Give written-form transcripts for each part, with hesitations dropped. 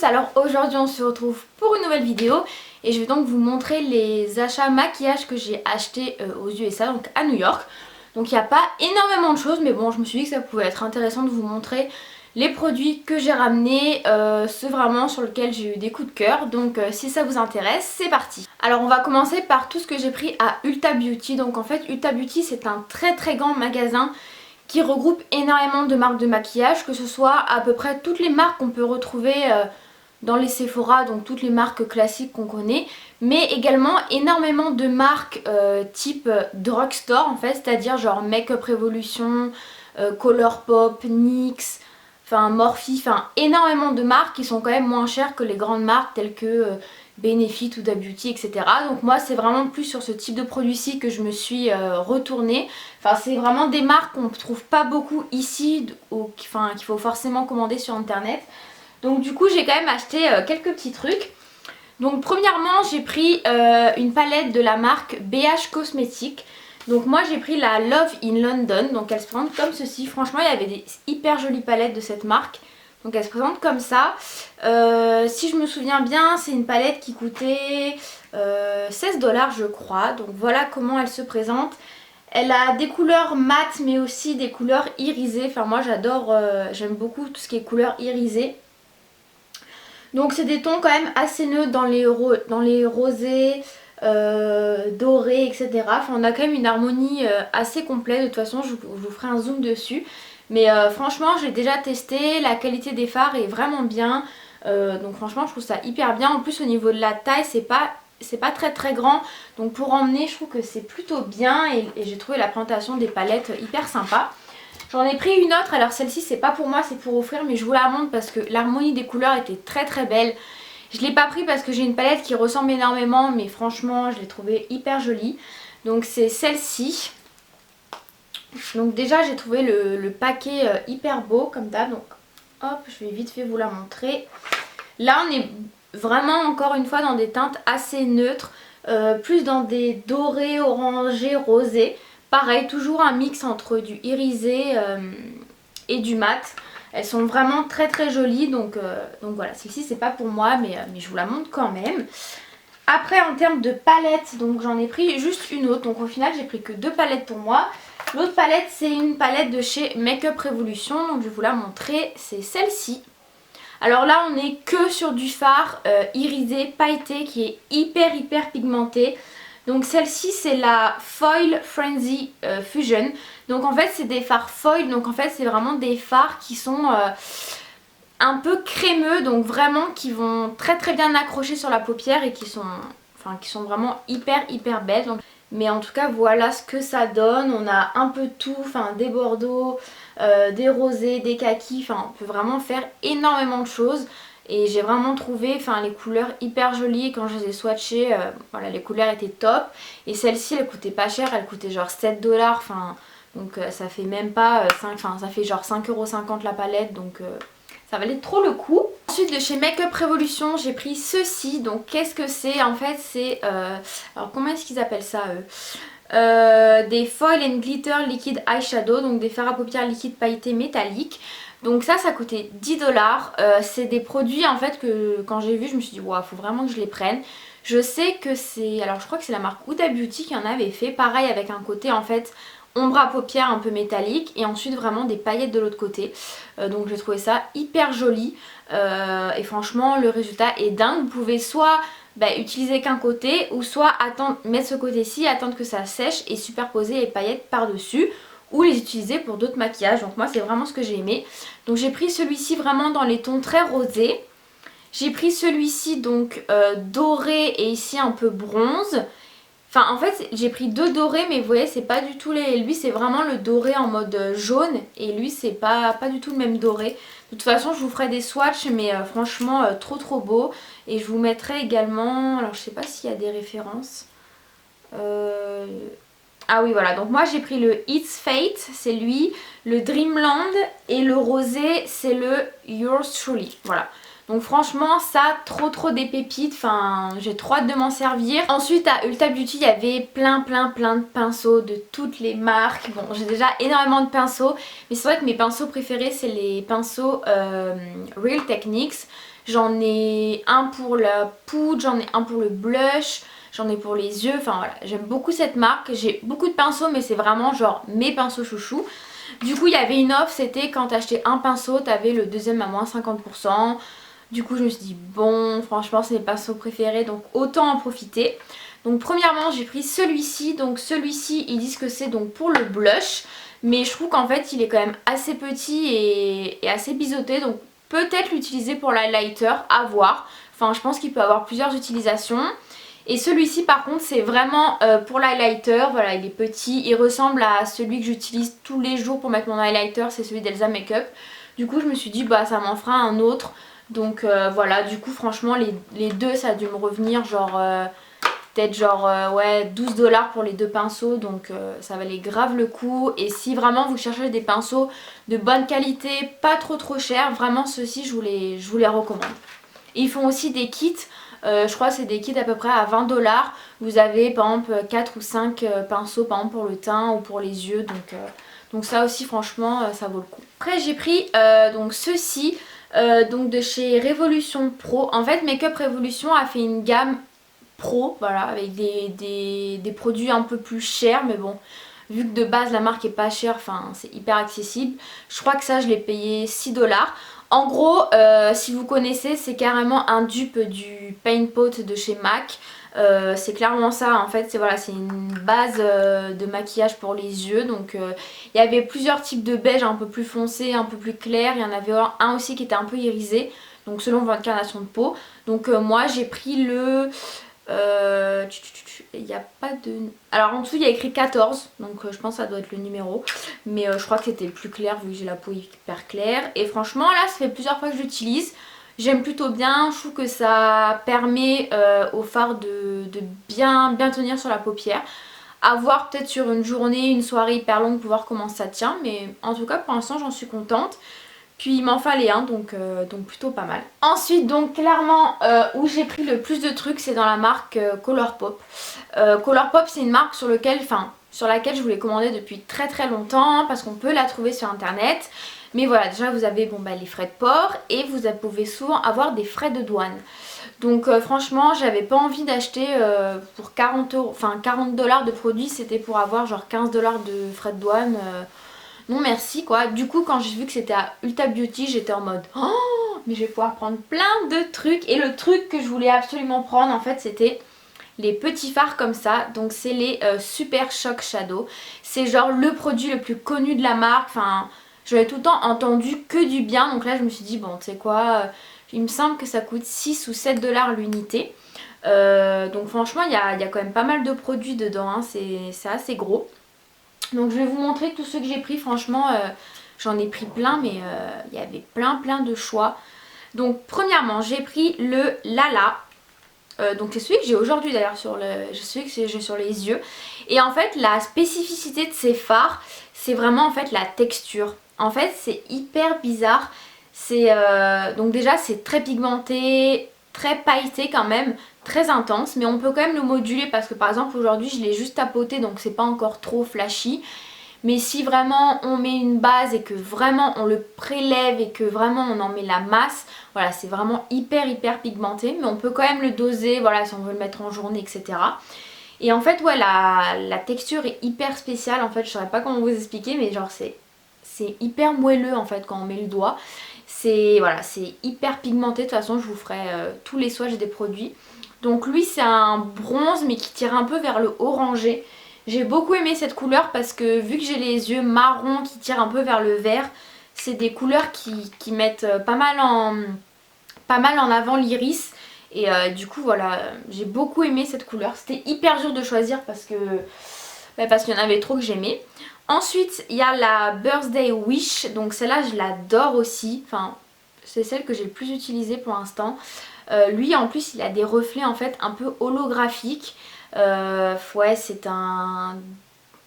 tous, alors aujourd'hui on se retrouve pour une nouvelle vidéo et je vais donc vous montrer les achats maquillage que j'ai achetés aux USA, donc à New York. Donc il n'y a pas énormément de choses mais bon, je me suis dit que ça pouvait être intéressant de vous montrer les produits que j'ai ramenés, ceux vraiment sur lesquels j'ai eu des coups de cœur. Donc si ça vous intéresse, c'est parti. Alors on va commencer par tout ce que j'ai pris à Ulta Beauty. Donc en fait Ulta Beauty c'est un très grand magasin qui regroupe énormément de marques de maquillage, que ce soit à peu près toutes les marques qu'on peut retrouver dans les Sephora, donc toutes les marques classiques qu'on connaît, mais également énormément de marques type drugstore en fait, c'est-à-dire genre Makeup Revolution, Colourpop, NYX, enfin Morphe, enfin énormément de marques qui sont quand même moins chères que les grandes marques telles que Benefit ou Da Beauty, etc. Donc moi c'est vraiment plus sur ce type de produit-ci que je me suis retournée. Enfin c'est vraiment des marques qu'on ne trouve pas beaucoup ici, enfin qu'il faut forcément commander sur internet. Donc du coup j'ai quand même acheté quelques petits trucs. Donc premièrement j'ai pris une palette de la marque BH Cosmetics. Donc moi j'ai pris la Love in London, donc elle se présente comme ceci. Franchement il y avait des hyper jolies palettes de cette marque. Donc elle se présente comme ça. Si je me souviens bien, c'est une palette qui coûtait 16 $ je crois. Donc voilà comment elle se présente. Elle a des couleurs mates mais aussi des couleurs irisées. Enfin moi j'adore, j'aime beaucoup tout ce qui est couleurs irisées. Donc c'est des tons quand même assez neutres dans les rosés, dorés, etc. Enfin on a quand même une harmonie assez complète. De toute façon je vous ferai un zoom dessus. Mais franchement j'ai déjà testé, la qualité des fards est vraiment bien, donc franchement je trouve ça hyper bien. En plus au niveau de la taille c'est pas très grand, donc pour emmener je trouve que c'est plutôt bien et j'ai trouvé la présentation des palettes hyper sympa. J'en ai pris une autre, alors celle-ci c'est pas pour moi, c'est pour offrir, mais je vous la montre parce que l'harmonie des couleurs était très belle. Je l'ai pas pris parce que j'ai une palette qui ressemble énormément, mais franchement je l'ai trouvée hyper jolie. Donc c'est celle-ci. Donc déjà j'ai trouvé le paquet hyper beau comme d'hab, donc hop je vais vite fait vous la montrer. Là on est vraiment encore une fois dans des teintes assez neutres, plus dans des dorés, orangés, rosés. Pareil, toujours un mix entre du irisé et du mat. Elles sont vraiment très jolies, donc voilà, celle-ci c'est pas pour moi mais je vous la montre quand même. Après en termes de palettes, donc j'en ai pris juste une autre, donc au final j'ai pris que 2 palettes pour moi. L'autre palette c'est une palette de chez Makeup Revolution, donc je vais vous la montrer, c'est celle-ci. Alors là on est que sur du fard irisé, pailleté qui est hyper pigmenté. Donc celle-ci c'est la Foil Frenzy Fusion. Donc en fait c'est des fards foil, donc en fait c'est vraiment des fards qui sont un peu crémeux, donc vraiment qui vont très bien accrocher sur la paupière et qui sont vraiment hyper belles. Donc, mais en tout cas voilà ce que ça donne. On a un peu de tout, enfin des bordeaux, des rosés, des kakis, enfin on peut vraiment faire énormément de choses. Et j'ai vraiment trouvé les couleurs hyper jolies. Quand je les ai swatchées, voilà, les couleurs étaient top. Et celle-ci elle coûtait pas cher, elle coûtait genre 7 $. Donc ça fait même pas 5, ça fait genre 5,50 € la palette, donc ça valait trop le coup. Ensuite de chez Makeup Revolution j'ai pris ceci. Donc qu'est-ce que c'est? En fait c'est alors comment est-ce qu'ils appellent ça eux? Des Foil and Glitter Liquid Eyeshadow, donc des fards à paupières liquides pailletés métalliques. Donc ça coûtait 10 $. C'est des produits en fait que quand j'ai vu je me suis dit waouh, faut vraiment que je les prenne. Je sais que c'est, alors je crois que c'est la marque Huda Beauty qui en avait fait, pareil avec un côté en fait ombre à paupières un peu métallique et ensuite vraiment des paillettes de l'autre côté. Donc j'ai trouvé ça hyper joli et franchement le résultat est dingue. Vous pouvez soit utiliser qu'un côté ou soit attendre, mettre ce côté-ci, attendre que ça sèche et superposer les paillettes par dessus ou les utiliser pour d'autres maquillages. Donc moi c'est vraiment ce que j'ai aimé. Donc j'ai pris celui-ci vraiment dans les tons très rosés. J'ai pris celui-ci donc doré et ici un peu bronze. Enfin en fait j'ai pris 2 dorés mais vous voyez c'est pas du tout les... Lui c'est vraiment le doré en mode jaune et lui c'est pas du tout le même doré. De toute façon je vous ferai des swatchs mais franchement trop beau. Et je vous mettrai également, alors je sais pas s'il y a des références. Ah oui voilà, donc moi j'ai pris le It's Fate, c'est lui, le Dreamland et le rosé c'est le Yours Truly, voilà. Donc franchement ça trop des pépites, enfin j'ai trop hâte de m'en servir. Ensuite à Ulta Beauty il y avait plein de pinceaux de toutes les marques. Bon j'ai déjà énormément de pinceaux mais c'est vrai que mes pinceaux préférés c'est les pinceaux Real Techniques. J'en ai un pour la poudre, j'en ai un pour le blush, j'en ai pour les yeux. Enfin voilà, j'aime beaucoup cette marque. J'ai beaucoup de pinceaux mais c'est vraiment genre mes pinceaux chouchous. Du coup il y avait une offre, c'était quand t'achetais un pinceau, t'avais le deuxième à moins 50%. Du coup je me suis dit bon, franchement c'est mes pinceaux préférés donc autant en profiter. Donc premièrement j'ai pris celui-ci. Donc celui-ci ils disent que c'est donc pour le blush. Mais je trouve qu'en fait il est quand même assez petit et assez biseauté. Donc peut-être l'utiliser pour l'highlighter, à voir. Enfin je pense qu'il peut avoir plusieurs utilisations. Et celui-ci par contre c'est vraiment pour l'highlighter. Voilà, il est petit, il ressemble à celui que j'utilise tous les jours pour mettre mon highlighter. C'est celui d'Elsa Makeup. Du coup je me suis dit bah ça m'en fera un autre. Donc voilà, du coup franchement les deux ça a dû me revenir genre... peut-être genre ouais 12$ pour les deux pinceaux, donc ça valait grave le coup. Et si vraiment vous cherchez des pinceaux de bonne qualité, pas trop chers, vraiment ceux-ci je vous les recommande. Et ils font aussi des kits, je crois que c'est des kits à peu près à 20$. Vous avez par exemple 4 ou 5 pinceaux par exemple pour le teint ou pour les yeux, donc ça aussi franchement ça vaut le coup. Après j'ai pris donc ceux-ci donc de chez Révolution Pro. En fait Makeup Révolution a fait une gamme pro, voilà, avec des produits un peu plus chers, mais bon, vu que de base la marque est pas chère, enfin c'est hyper accessible. Je crois que ça je l'ai payé 6$. En gros, si vous connaissez, c'est carrément un dupe du Paint Pot de chez MAC. C'est clairement ça, en fait c'est voilà, c'est une base de maquillage pour les yeux. Donc il y avait plusieurs types de beige, un peu plus foncé, un peu plus clair. Il y en avait un aussi qui était un peu irisé, donc selon votre carnation de peau. Donc moi j'ai pris le... il n'y a pas de... Alors en dessous il y a écrit 14, donc je pense que ça doit être le numéro. Mais je crois que c'était le plus clair vu que j'ai la peau hyper claire. Et franchement là ça fait plusieurs fois que j'utilise. J'aime plutôt bien, je trouve que ça permet au fard de bien tenir sur la paupière. À voir peut-être sur une journée, une soirée hyper longue pour voir comment ça tient. Mais en tout cas pour l'instant j'en suis contente. Puis il m'en fallait un, donc plutôt pas mal. Ensuite donc clairement où j'ai pris le plus de trucs c'est dans la marque Colourpop. Colourpop c'est une marque sur laquelle je voulais commander depuis très longtemps parce qu'on peut la trouver sur internet. Mais voilà, déjà vous avez bon, les frais de port et vous pouvez souvent avoir des frais de douane. Donc franchement j'avais pas envie d'acheter pour 40$ de produits, c'était pour avoir genre 15$ de frais de douane. Non merci quoi. Du coup quand j'ai vu que c'était à Ulta Beauty j'étais en mode oh mais je vais pouvoir prendre plein de trucs. Et le truc que je voulais absolument prendre en fait c'était les petits fards comme ça. Donc c'est les Super Shock Shadow. C'est genre le produit le plus connu de la marque. Enfin j'avais tout le temps entendu que du bien. Donc là je me suis dit bon tu sais quoi, il me semble que ça coûte 6 ou 7$ l'unité. Donc franchement il y a quand même pas mal de produits dedans hein. C'est assez gros. Donc je vais vous montrer tous ceux que j'ai pris. Franchement j'en ai pris plein mais il y avait plein de choix. Donc premièrement j'ai pris le Lala. Donc c'est celui que j'ai aujourd'hui d'ailleurs celui que j'ai sur les yeux. Et en fait la spécificité de ces fards c'est vraiment en fait la texture. En fait c'est hyper bizarre. C'est donc déjà c'est très pigmenté, très pailleté quand même, très intense. Mais on peut quand même le moduler parce que par exemple aujourd'hui je l'ai juste tapoté donc c'est pas encore trop flashy. Mais si vraiment on met une base et que vraiment on le prélève et que vraiment on en met la masse, voilà c'est vraiment hyper pigmenté. Mais on peut quand même le doser, voilà si on veut le mettre en journée etc. Et en fait ouais la texture est hyper spéciale en fait, je saurais pas comment vous expliquer mais genre c'est hyper moelleux en fait quand on met le doigt. C'est voilà, c'est hyper pigmenté, de toute façon je vous ferai tous les swatchs des produits. Donc lui c'est un bronze mais qui tire un peu vers le orangé. J'ai beaucoup aimé cette couleur parce que vu que j'ai les yeux marrons qui tirent un peu vers le vert, c'est des couleurs qui mettent pas mal en avant l'iris. Et du coup voilà, j'ai beaucoup aimé cette couleur. C'était hyper dur de choisir parce qu'il y en avait trop que j'aimais. Ensuite il y a la Birthday Wish, donc celle-là je l'adore aussi. Enfin c'est celle que j'ai le plus utilisée pour l'instant. Lui en plus il a des reflets en fait un peu holographiques. Ouais c'est un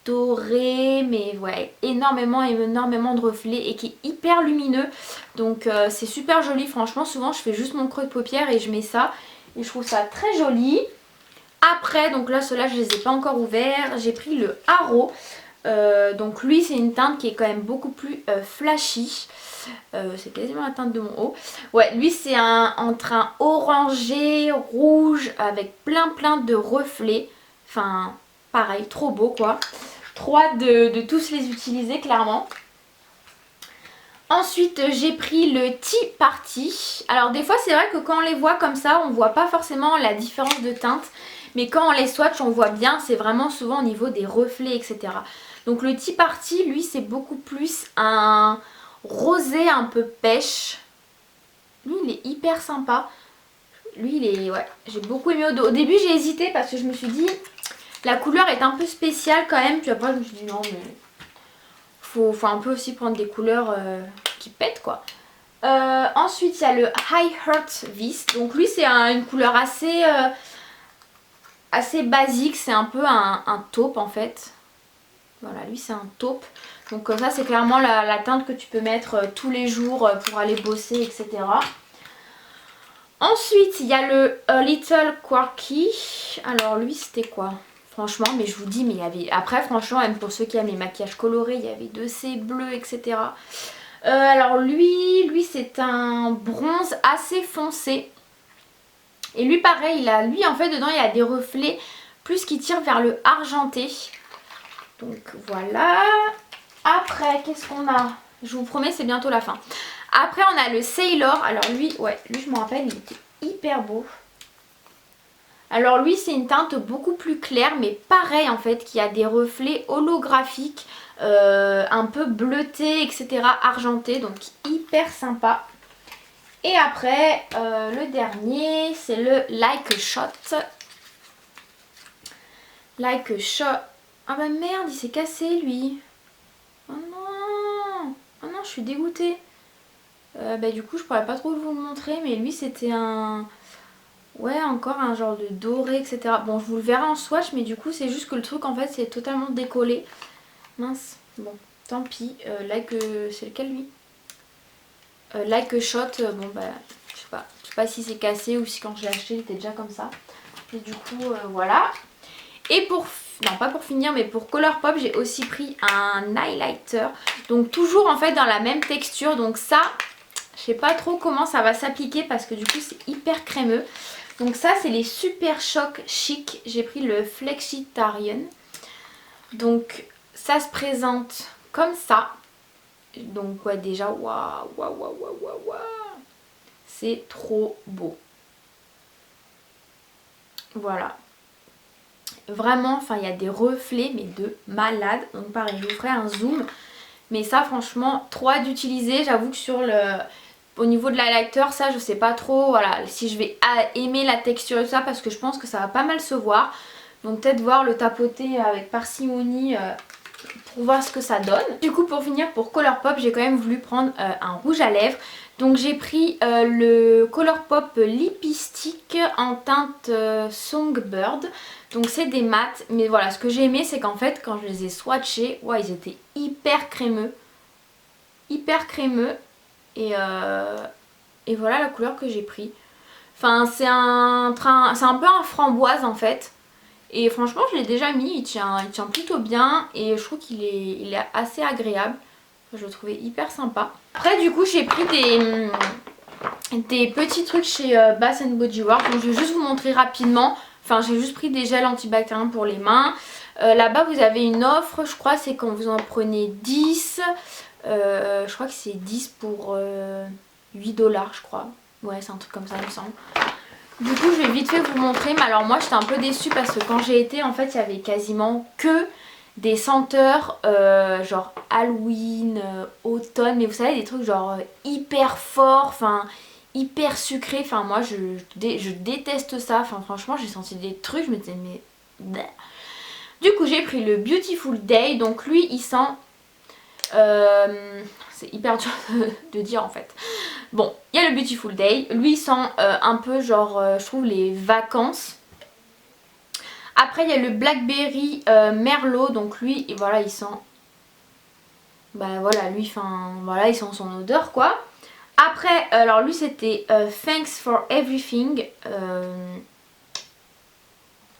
doré mais ouais énormément de reflets et qui est hyper lumineux. Donc c'est super joli franchement. Souvent je fais juste mon creux de paupière et je mets ça et je trouve ça très joli. Après donc là ceux-là je les ai pas encore ouverts. J'ai pris le Haro. Donc lui c'est une teinte qui est quand même beaucoup plus flashy. C'est quasiment la teinte de mon haut. Ouais, lui c'est entre un orangé, rouge avec plein de reflets. Enfin pareil, trop beau quoi. Trop hâte de tous les utiliser clairement. Ensuite j'ai pris le Tea Party. Alors des fois c'est vrai que quand on les voit comme ça on voit pas forcément la différence de teinte. Mais quand on les swatch on voit bien, c'est vraiment souvent au niveau des reflets etc. Donc le Tea Party lui c'est beaucoup plus un rosé un peu pêche. Lui il est hyper sympa. Lui il est, ouais, j'ai beaucoup aimé au début j'ai hésité parce que je me suis dit la couleur est un peu spéciale quand même. Puis après je me suis dit non mais faut un peu aussi prendre des couleurs qui pètent quoi. Ensuite il y a le High Heart Vis. Donc lui c'est une couleur assez basique. C'est un peu un taupe en fait. Voilà, lui c'est un taupe. Donc ça c'est clairement la teinte que tu peux mettre tous les jours pour aller bosser etc. Ensuite il y a le A Little Quirky. Alors lui c'était quoi? Franchement, mais je vous dis, mais il y avait... Après franchement, même pour ceux qui aiment les maquillages colorés, il y avait de ces bleus etc. Alors lui c'est un bronze assez foncé. Et lui pareil, lui en fait dedans il y a des reflets plus qui tirent vers le argenté. Donc voilà. Après qu'est-ce qu'on a? Je vous promets c'est bientôt la fin. Après on a le Sailor. Alors lui, ouais, lui je me rappelle il était hyper beau. Alors lui c'est une teinte beaucoup plus claire mais pareil en fait qui a des reflets holographiques un peu bleutés etc. argentés, donc hyper sympa. Et après le dernier c'est le Like a Shot. Like a Shot. Ah bah merde il s'est cassé lui. Oh non. Oh non je suis dégoûtée. Bah du coup je pourrais pas trop vous le montrer mais lui c'était un... Ouais, encore un genre de doré, etc. Bon, je vous le verrai en swatch, mais du coup, c'est juste que le truc, en fait, c'est totalement décollé. Mince. Bon, tant pis. C'est lequel, lui? Like a Shot. Bon, bah, je sais pas. Je sais pas si c'est cassé ou si quand je l'ai acheté, il était déjà comme ça. Et du coup, voilà. Et pour... Non, pas pour finir, mais pour Colourpop, j'ai aussi pris un highlighter. Donc, toujours, en fait, dans la même texture. Donc, ça, je sais pas trop comment ça va s'appliquer parce que, du coup, c'est hyper crémeux. Donc ça c'est les Super Shock Chic, j'ai pris le Flexitarian. Donc ça se présente comme ça. Donc ouais déjà waouh. C'est trop beau. Voilà. Vraiment, enfin il y a des reflets mais de malade. Donc pareil, je vous ferai un zoom. Mais ça franchement, trop hâte d'utiliser. J'avoue que sur au niveau de l'highlighter, ça je sais pas trop voilà, si je vais aimer la texture et tout ça parce que je pense que ça va pas mal se voir. Donc peut-être voir le tapoter avec parcimonie pour voir ce que ça donne. Du coup pour finir pour Colourpop, j'ai quand même voulu prendre un rouge à lèvres. Donc j'ai pris le Colourpop Lippy Stick en teinte Songbird. Donc c'est des mats, mais voilà ce que j'ai aimé c'est qu'en fait quand je les ai swatchés, ouais, ils étaient hyper crémeux. Hyper crémeux. Et voilà la couleur que j'ai pris. Enfin c'est un peu un framboise en fait. Et franchement je l'ai déjà mis, il tient plutôt bien. Et je trouve qu'il est assez agréable. Je le trouvais hyper sympa. Après du coup j'ai pris des petits trucs chez Bath Body Works. Donc je vais juste vous montrer rapidement. Enfin j'ai juste pris des gels antibactériens pour les mains. Là-bas vous avez une offre, je crois c'est quand vous en prenez 10. Je crois que c'est 10 pour 8 $, je crois. Ouais, c'est un truc comme ça, il me semble. Du coup, je vais vite fait vous montrer. Mais alors, moi, j'étais un peu déçue parce que quand j'ai été, en fait, il y avait quasiment que des senteurs genre Halloween, automne. Mais vous savez, des trucs genre hyper forts, enfin, hyper sucrés. Enfin, moi, je déteste ça. Enfin, franchement, j'ai senti des trucs, je me disais, mais... Bleh. Du coup, j'ai pris le Beautiful Day. Donc, lui, il sent... c'est hyper dur de dire en fait. Bon, il y a le Beautiful Day. Lui il sent un peu genre je trouve les vacances. Après il y a le Blackberry Merlot. Donc lui et voilà il sent... Bah voilà lui enfin voilà il sent son odeur quoi. Après alors lui c'était Thanks for Everything.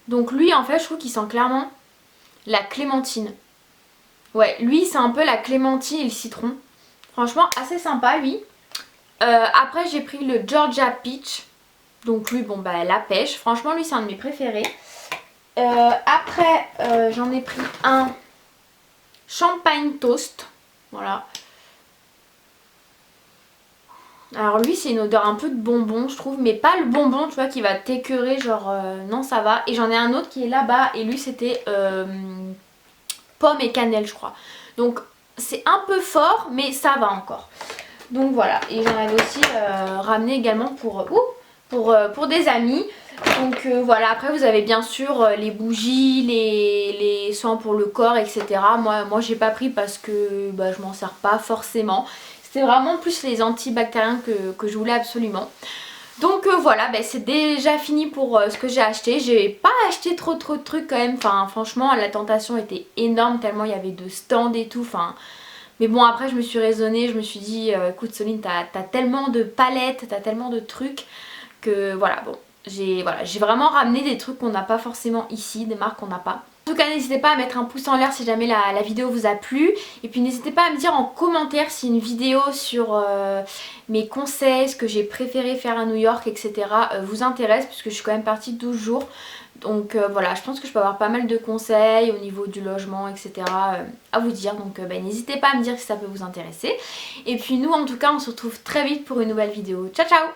Donc lui en fait je trouve qu'il sent clairement la clémentine. Ouais, lui c'est un peu la clémentine et le citron. Franchement assez sympa lui. Après j'ai pris le Georgia Peach. Donc lui bon bah la pêche. Franchement lui c'est un de mes préférés. Après j'en ai pris un Champagne Toast. Voilà. Alors lui c'est une odeur un peu de bonbon je trouve. Mais pas le bonbon tu vois qui va t'écœurer. Genre non ça va. Et j'en ai un autre qui est là-bas. Et lui c'était pomme et cannelle je crois. Donc c'est un peu fort mais ça va encore. Donc voilà, et j'en avais aussi ramené également pour des amis. Donc voilà, après vous avez bien sûr les bougies, les soins pour le corps, etc. Moi j'ai pas pris parce que bah, je m'en sers pas forcément. C'était vraiment plus les antibactériens que je voulais absolument. Donc voilà, bah, c'est déjà fini pour ce que j'ai acheté. J'ai pas acheté trop de trucs quand même. Enfin franchement la tentation était énorme tellement il y avait de stands et tout. Enfin... Mais bon après je me suis raisonnée, je me suis dit écoute Soline t'as tellement de palettes, t'as tellement de trucs que voilà bon j'ai vraiment ramené des trucs qu'on n'a pas forcément ici, des marques qu'on n'a pas. En tout cas n'hésitez pas à mettre un pouce en l'air si jamais la vidéo vous a plu. Et puis n'hésitez pas à me dire en commentaire si une vidéo sur mes conseils, ce que j'ai préféré faire à New York etc. Vous intéresse puisque je suis quand même partie 12 jours. Donc voilà, je pense que je peux avoir pas mal de conseils au niveau du logement, etc. À vous dire. Donc n'hésitez pas à me dire si ça peut vous intéresser. Et puis nous en tout cas, on se retrouve très vite pour une nouvelle vidéo. Ciao ciao!